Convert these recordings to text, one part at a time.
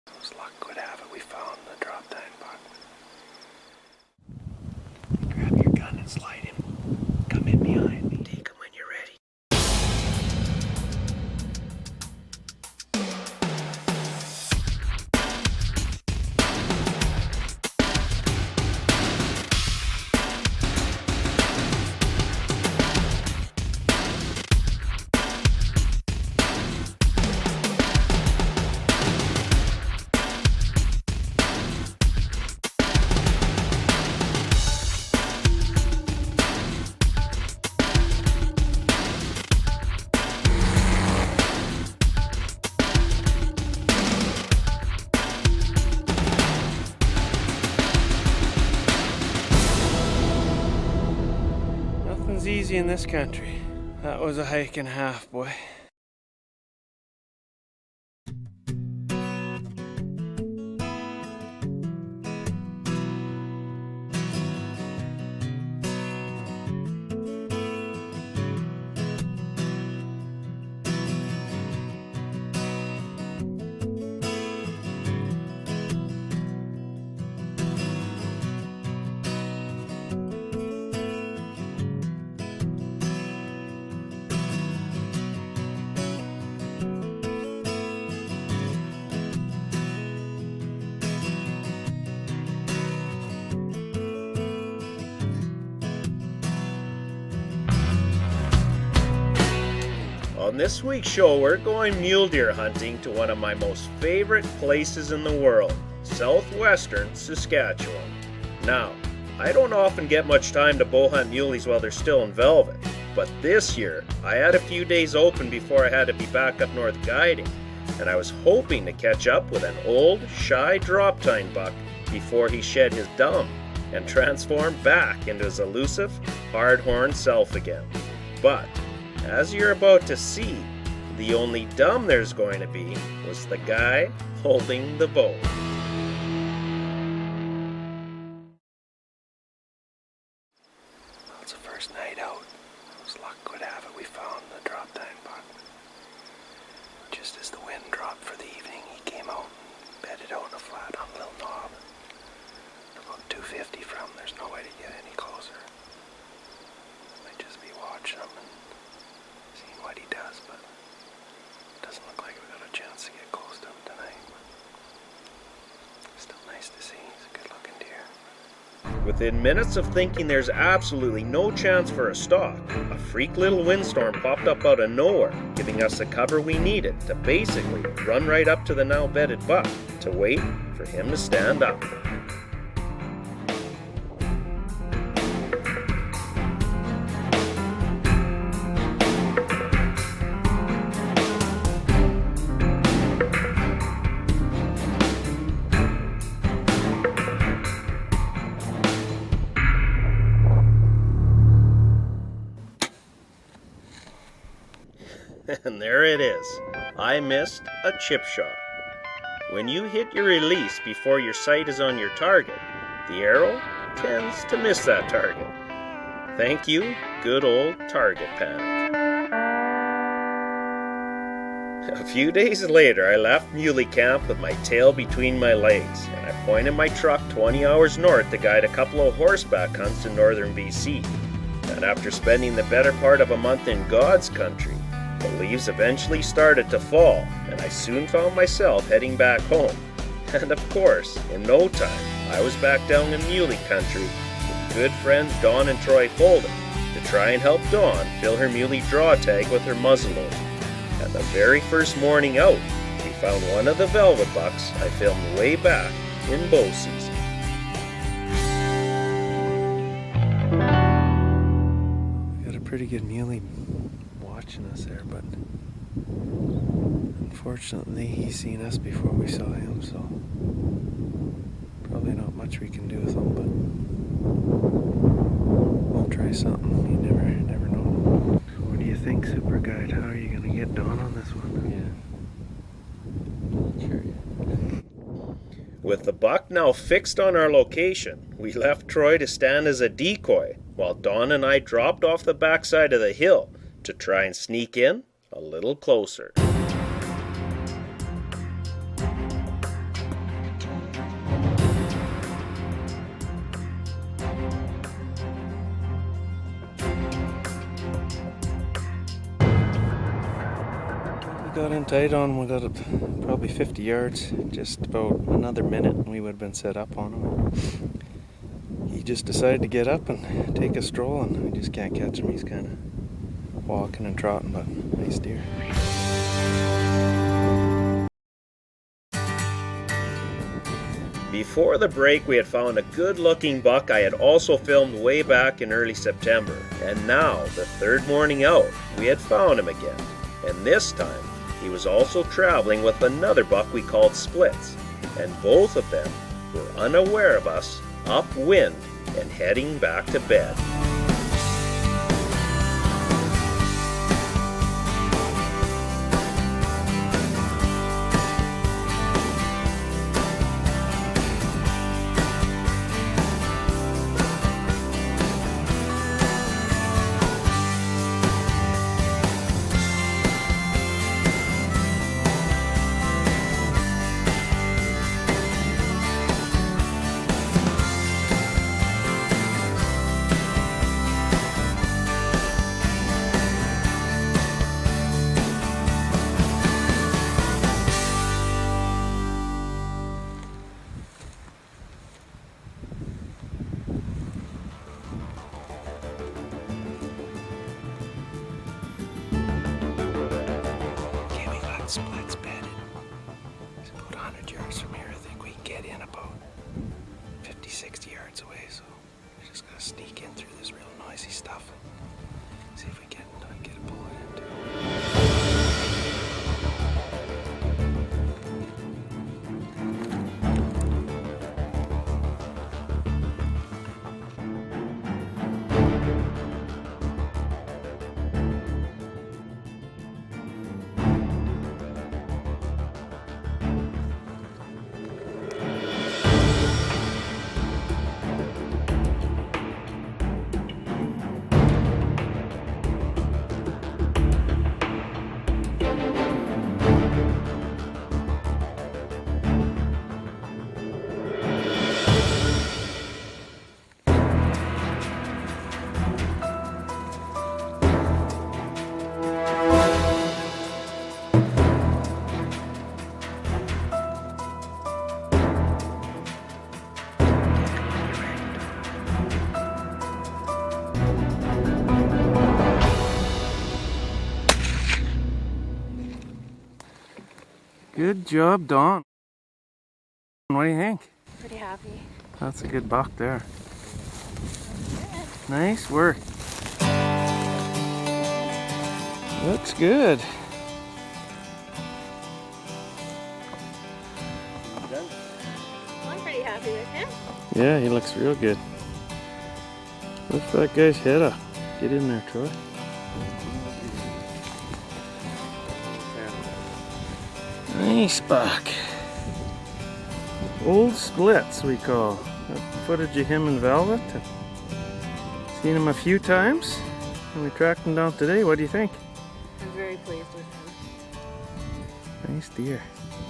As luck would have it, we found the drop time buck. Grab your gun and slide him. Come in behind me. Take him when you're ready. Nothing's easy in this country. That was a hike and a half, boy. On this week's show, we're going mule deer hunting to one of my most favorite places in the world, southwestern Saskatchewan. Now, I don't often get much time to bow hunt muleys while they're still in velvet, but this year, I had a few days open before I had to be back up north guiding, and I was hoping to catch up with an old, shy drop tine buck before he shed his dumb and transformed back into his elusive, hard-horned self again. But as you're about to see, the only dumb there's going to be was the guy holding the bow. Well, it's the first night out. As luck would have it, we found the drop time buck. Just as the wind dropped for the evening, he came out and bedded out in a flat on a little knob. About 250 from, there's no way to get any closer. Might just be watching him and seeing what he does, but it doesn't look like we got a chance to get close to him tonight. Still nice to see. He's a good looking deer. Within minutes of thinking there's absolutely no chance for a stalk, a freak little windstorm popped up out of nowhere, giving us the cover we needed to basically run right up to the now bedded buck to wait for him to stand up. And there it is. I missed a chip shot. When you hit your release before your sight is on your target, the arrow tends to miss that target. Thank you, good old target panic. A few days later, I left muley camp with my tail between my legs, and I pointed my truck 20 hours north to guide a couple of horseback hunts in northern BC. And after spending the better part of a month in God's country, the leaves eventually started to fall, and I soon found myself heading back home. And of course, in no time, I was back down in muley country with good friends Dawn and Troy Folden to try and help Dawn fill her muley draw tag with her muzzleloader. And the very first morning out, we found one of the velvet bucks I filmed way back in bow season. We got a pretty good muley watching us there, but unfortunately he's seen us before we saw him, so probably not much we can do with him, but we'll try something. You never know. So what do you think, Super Guide? How are you gonna get Dawn on this one? Yeah. Sure, yeah. With the buck now fixed on our location, we left Troy to stand as a decoy while Dawn and I dropped off the backside of the hill to try and sneak in a little closer. got in tight on him. We got probably 50 yards, just about another minute, and we would have been set up on him. He just decided to get up and take a stroll, and we just can't catch him. He's kind of walking and trotting, but nice deer. Before the break, we had found a good-looking buck I had also filmed way back in early September. And now, the third morning out, we had found him again. And this time, he was also traveling with another buck we called Splits. And both of them were unaware of us, upwind, and heading back to bed. Splits bedded. It's about 100 yards from here. I think we can get in about 50, 60 yards away. So we're just gonna sneak in through this real noisy stuff and see if we can get a bullet into it. Good job, Dawn. What do you think? Pretty happy. That's a good buck there. Nice work. Looks good. I'm pretty happy with him. Yeah, he looks real good. Lift that guy's head up. Get in there, Troy. Nice buck. Old Splits, we call. Got footage of him in Velvet. Seen him a few times, and we tracked him down today. What do you think? I'm very pleased with him. Nice deer.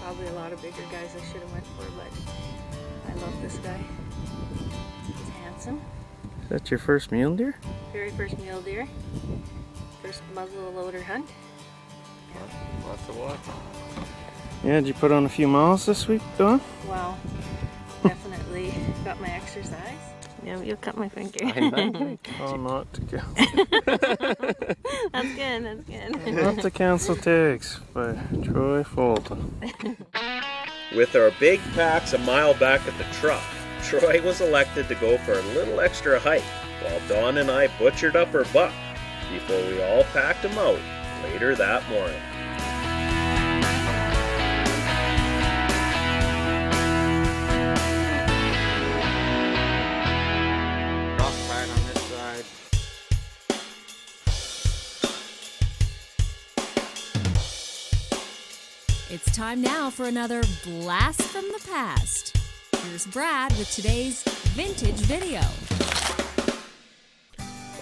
Probably a lot of bigger guys I should have went for, but I love this guy. He's handsome. Is that your first mule deer? Very first mule deer. First muzzleloader hunt. Lots of walk. Yeah, did you put on a few miles this week, Dawn? Wow. Definitely got my exercise. Yeah, you'll cut my finger. I know. Oh, not to go. That's good, that's good. Not to cancel tags by Troy Fulton. With our big packs a mile back at the truck, Troy was elected to go for a little extra hike, while Dawn and I butchered up her buck before we all packed him out later that morning. It's time now for another blast from the past. Here's Brad with today's vintage video.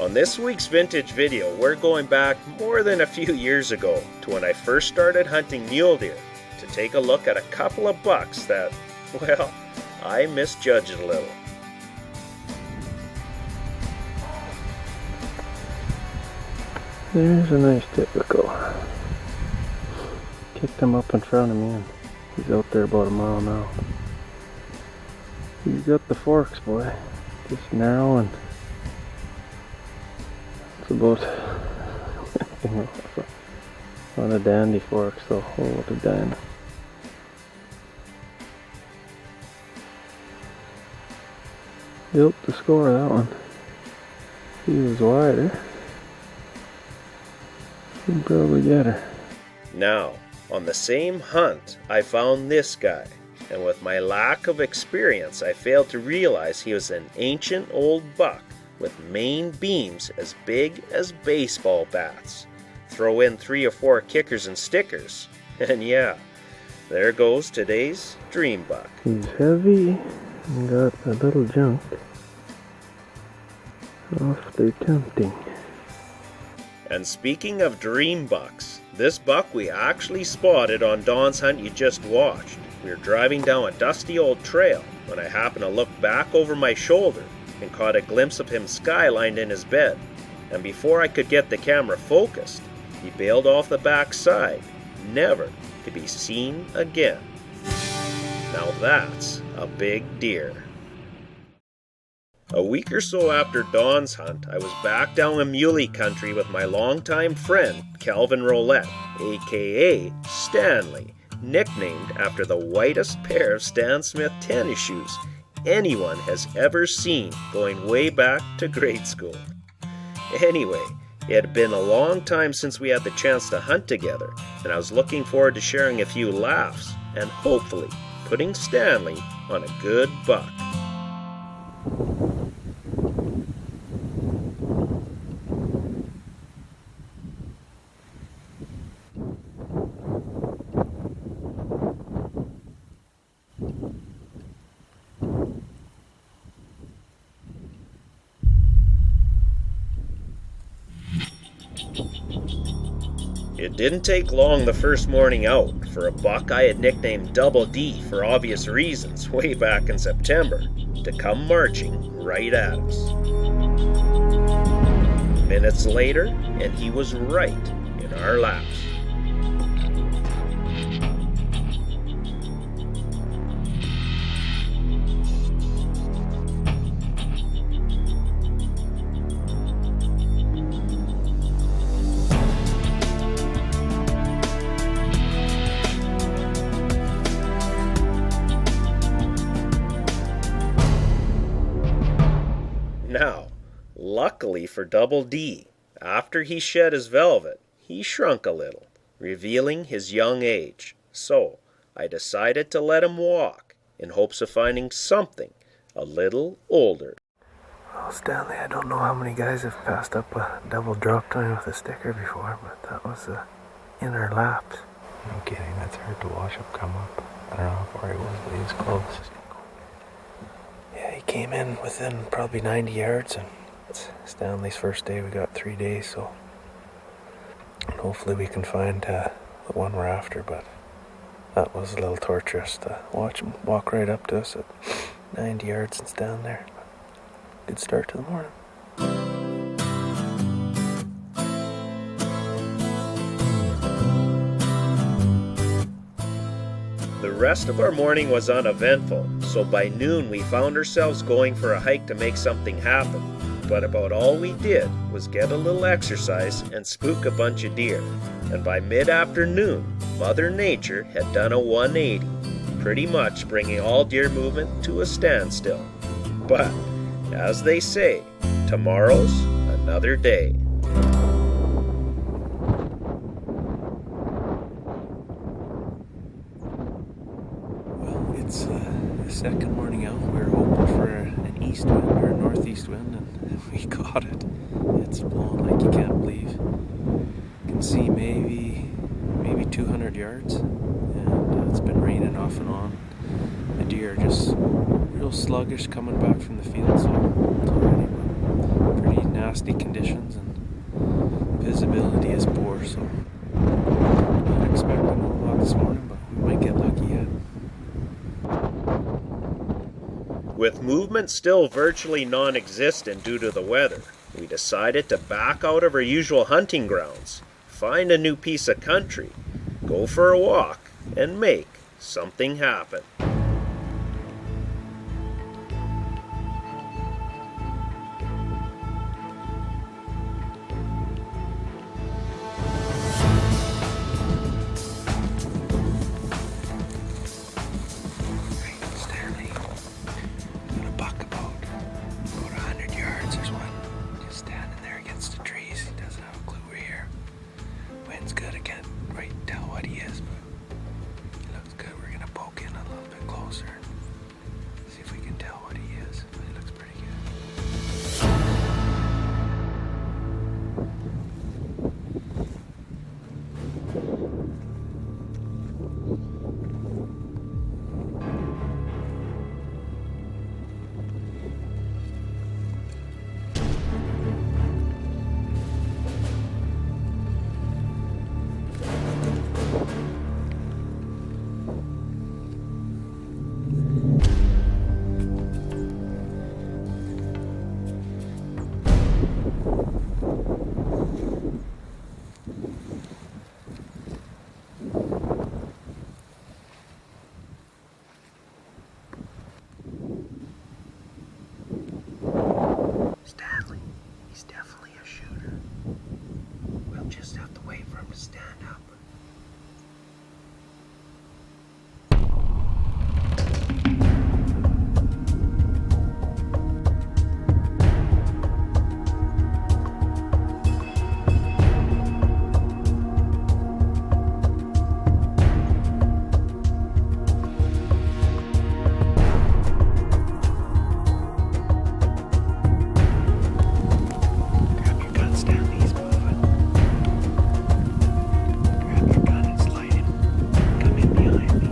On this week's vintage video, we're going back more than a few years ago to when I first started hunting mule deer to take a look at a couple of bucks that, well, I misjudged a little. There's a nice typical. Kicked him up in front of me and he's out there about a mile now. He's got the forks, boy. Just narrow and it's about on a dandy forks though. Oh, what a dan. Yep, the score that one. He was wider. He'd probably get her. Now, on the same hunt, I found this guy, and with my lack of experience, I failed to realize he was an ancient old buck with main beams as big as baseball bats. Throw in 3 or 4 kickers and stickers, and yeah, there goes today's dream buck. He's heavy and got a little junk. Awfully tempting. And speaking of dream bucks, this buck we actually spotted on Don's hunt you just watched. We were driving down a dusty old trail when I happened to look back over my shoulder and caught a glimpse of him skylined in his bed. And before I could get the camera focused, he bailed off the back side, never to be seen again. Now that's a big deer. A week or so after Don's hunt, I was back down in Mule country with my longtime friend, Calvin Roulette, aka Stanley, nicknamed after the whitest pair of Stan Smith tennis shoes anyone has ever seen going way back to grade school. Anyway, it had been a long time since we had the chance to hunt together, and I was looking forward to sharing a few laughs and hopefully putting Stanley on a good buck. It didn't take long the first morning out for a buck I had nicknamed Double D for obvious reasons way back in September to come marching right at us. Minutes later, and he was right in our laps. Now, luckily for Double D, after he shed his velvet, he shrunk a little, revealing his young age. So, I decided to let him walk, in hopes of finding something a little older. Well, Stanley, I don't know how many guys have passed up a double drop time with a sticker before, but that was in our laps. No kidding, that's hard to watch him come up. I don't know how far he was, but he was close. Yeah, he came in within probably 90 yards, and it's Stanley's first day. We got 3 days, so hopefully we can find the one we're after, but that was a little torturous to watch him walk right up to us at 90 yards and stand there. Good start to the morning. The rest of our morning was uneventful, so by noon we found ourselves going for a hike to make something happen. But about all we did was get a little exercise and spook a bunch of deer. And by mid-afternoon, Mother Nature had done a 180, pretty much bringing all deer movement to a standstill. But, as they say, tomorrow's another day. It's the second morning out. We were hoping for an east wind or a northeast wind, and we got it. It's blowing like you can't believe. You can see maybe 200 yards, and it's been raining off and on. The deer are just real sluggish coming back from the field, so it's already pretty nasty conditions, and visibility is poor, so I'm not expecting a whole lot this morning, but we might get lucky yet. With movement still virtually non-existent due to the weather, we decided to back out of our usual hunting grounds, find a new piece of country, go for a walk, and make something happen. Stanley, on a buck about 100 yards. There's one just standing there against the trees. He doesn't have a clue we're here. Wind's good. I can't right tell what he is, but he looks good. We're gonna poke in a little bit closer and see if we can tell what he is. But he looks pretty good. Stanley, he's definitely a shooter. We'll just have to wait for him to stand up. Grab your gun, Stanley, he's moving. Grab your gun and slide him. Come in behind me.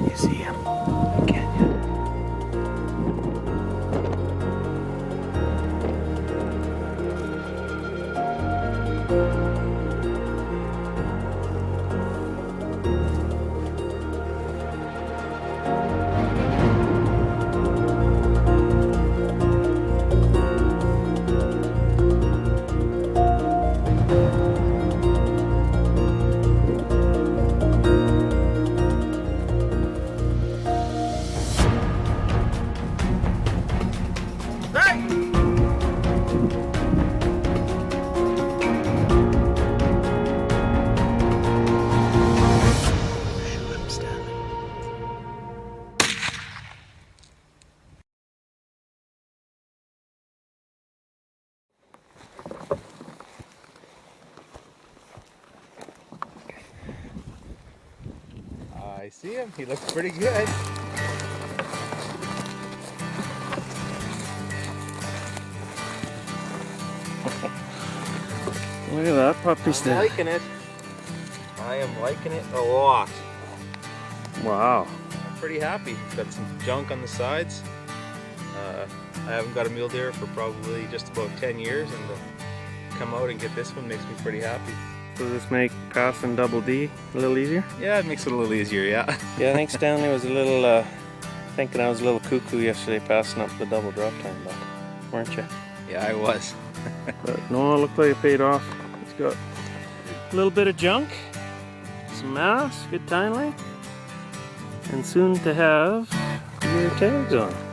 You see him? Can you? Shoot him, Stanley. I see him. He looks pretty good. Look at that puppy I'm liking it. I am liking it a lot. Wow. I'm pretty happy. Got some junk on the sides. I haven't got a mule deer for probably just about 10 years, and to come out and get this one makes me pretty happy. Does this make passing double D a little easier? Yeah, it makes it a little easier, yeah. Yeah, I think Stanley was a little, thinking I was a little cuckoo yesterday passing up the double drop time, but weren't you? Yeah, I was. But no, it looked like it paid off. It's got a little bit of junk, some mass, good time length, and soon to have your tags on.